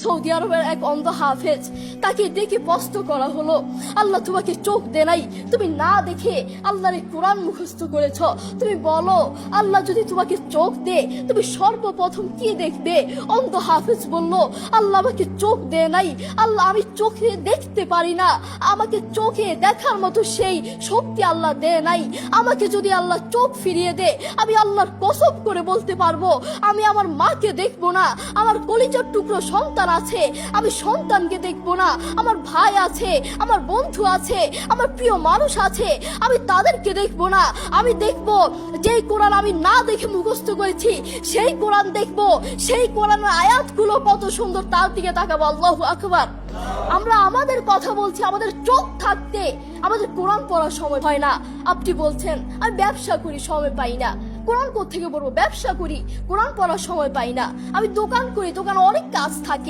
Saudi আরবের এক অন্ধ হাফেজ, তাকে ডেকে প্রশ্ন করা হলো, আল্লাহ তোমাকে চোখ দে নাই, তুমি না দেখে আল্লাহর কোরআন মুখস্থ করেছ, তুমি বলো আল্লাহ যদি তোমাকে চোখ দে তুমি সর্বপ্রথম কি দেখবে? অন্ধ হাফেজ বলল, আল্লাহ আমাকে চোখ দে নাই, আল্লাহ আমি চোখে দেখতে পারি না, আমাকে চোখে দেখার মতো সেই শক্তি আল্লাহ দে নাই। আমাকে যদি আল্লাহ চোখ ফিরিয়ে দে, আমি আল্লাহর কসম করে বলতে পারবো আমি আমার মাকে দেখবো না, আমার কলিজার টুকরো সন্তান আছে আমি সন্তানকে দেখবো না, আমার ভাই আছে, আমার বন্ধু আছে, আমার প্রিয় মানুষ আছে, আমি তাদেরকে দেখবো না। আমি দেখবো যেই কোরআন আমি না দেখে মুখস্থ করেছি সেই কোরআন দেখবো, সেই কোরআনের আয়াতগুলো কত সুন্দর তার দিকে তাকাবো। আল্লাহু আকবার। আমরা আমাদের কথা বলছি, আমাদের চোখ থাকতে আমাদের কোরআন পড়ার সময় হয় না। আপনি বলছেন আমি ব্যবসা করি, সময় পাই না। কোরআন কোত্থেকে পড়বো? ব্যবসা করি, কোরআন পড়ার সময় পাই না। আমি দোকান করি, দোকানে অনেক কাজ থাকে।